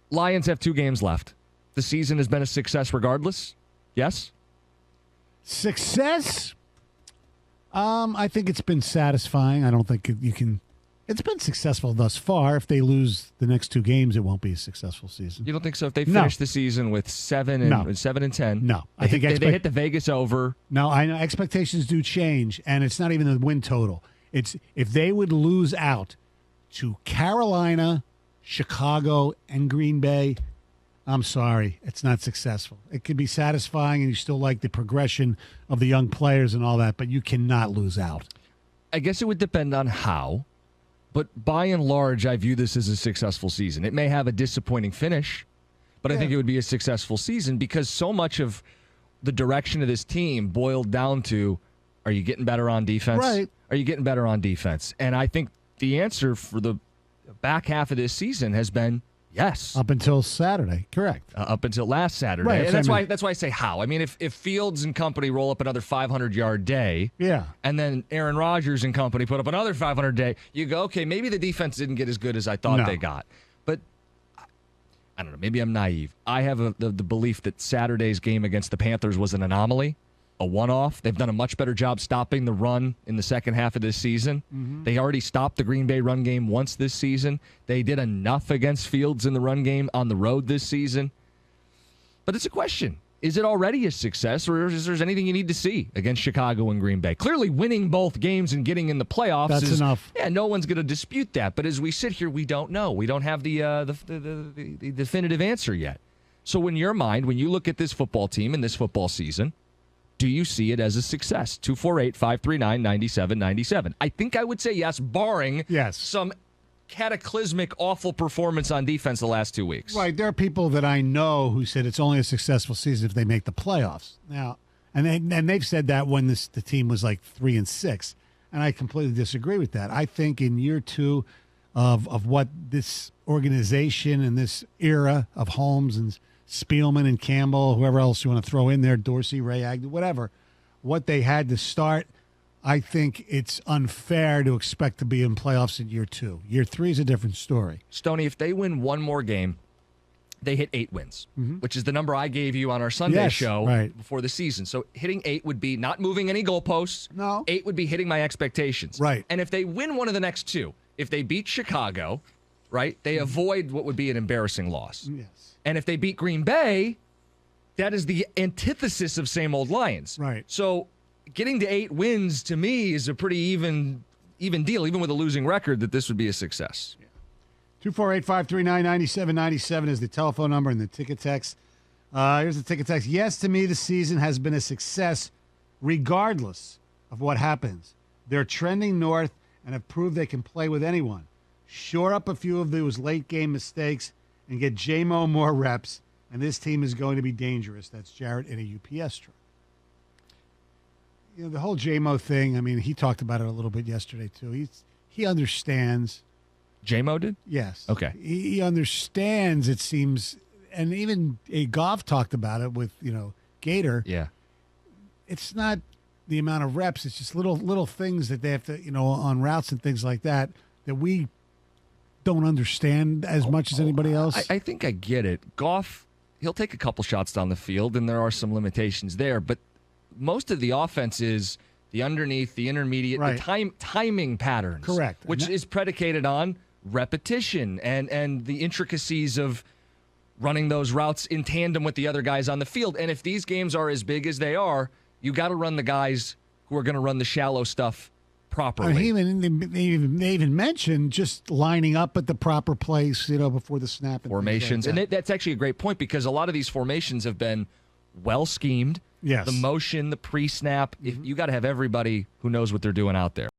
Lions have 2 games left. The season has been a success regardless. Yes? Success? I think it's been satisfying. I don't think you can. It's been successful thus far. If they lose the next 2 games, it won't be a successful season. You don't think so? If they finish the season with 7 and 10, no, I think they hit the Vegas over. No, I know expectations do change, and it's not even the win total. It's if they would lose out to Carolina, Chicago, and Green Bay. I'm sorry, it's not successful. It could be satisfying, and you still like the progression of the young players and all that, but you cannot lose out. I guess it would depend on how, but by and large, I view this as a successful season. It may have a disappointing finish, but I think it would be a successful season because so much of the direction of this team boiled down to, are you getting better on defense? Right. Are you getting better on defense? And I think the answer for the back half of this season has been yes. Up until Saturday, correct. Up until last Saturday. Right, and that's why I say how. I mean, if Fields and company roll up another 500-yard day, and then Aaron Rodgers and company put up another 500 day, you go, okay, maybe the defense didn't get as good as I thought they got. But I don't know, maybe I'm naive. I have the belief that Saturday's game against the Panthers was an anomaly, a one-off. They've done a much better job stopping the run in the second half of this season. Mm-hmm. They already stopped the Green Bay run game once this season. They did enough against Fields in the run game on the road this season. But it's a question. Is it already a success, or is there anything you need to see against Chicago and Green Bay? Clearly, winning both games and getting in the playoffs That's enough. Yeah, no one's going to dispute that. But as we sit here, we don't know. We don't have the definitive answer yet. So in your mind, when you look at this football team and this football season, do you see it as a success? 248-539-9797. I think I would say yes, barring some cataclysmic, awful performance on defense the last 2 weeks. Right. There are people that I know who said it's only a successful season if they make the playoffs. Now, and they've said that when the team was like 3-6, and I completely disagree with that. I think in year 2 of what this organization and this era of Holmes and Spielman and Campbell, whoever else you want to throw in there, Dorsey, Ray Agnew, whatever, what they had to start, I think it's unfair to expect to be in playoffs in year 2. Year 3 is a different story. Stoney, if they win one more game, they hit 8 wins, which is the number I gave you on our Sunday show before the season. So hitting 8 would be not moving any goalposts. No. 8 would be hitting my expectations. Right. And if they win one of the next 2, if they beat Chicago, right, they avoid what would be an embarrassing loss. Yes. And if they beat Green Bay, that is the antithesis of same old Lions. Right. So getting to 8 wins to me is a pretty even deal, even with a losing record, that this would be a success. 248-539-9797 is the telephone number and the ticket text. Here's the ticket text. Yes, to me, the season has been a success regardless of what happens. They're trending north and have proved they can play with anyone. Shore up a few of those late-game mistakes and get J-Mo more reps, and this team is going to be dangerous. That's Jarrett in a UPS truck. You know, the whole J-Mo thing, I mean, he talked about it a little bit yesterday, too. He understands. J-Mo did? Yes. Okay. He understands, it seems, and even Goff talked about it with, Gator. Yeah. It's not the amount of reps. It's just little things that they have to, on routes and things like that we don't understand as much as anybody else. I think I get it. Goff, he'll take a couple shots down the field, and there are some limitations there, but most of the offense is the underneath, the intermediate, the timing patterns. Correct. Which is predicated on repetition and the intricacies of running those routes in tandem with the other guys on the field. And if these games are as big as they are, you got to run the guys who are going to run the shallow stuff properly. They even mentioned just lining up at the proper place, before the snap. And formations. Like that. And that's actually a great point because a lot of these formations have been well schemed. Yes. The motion, the pre-snap. You got to have everybody who knows what they're doing out there.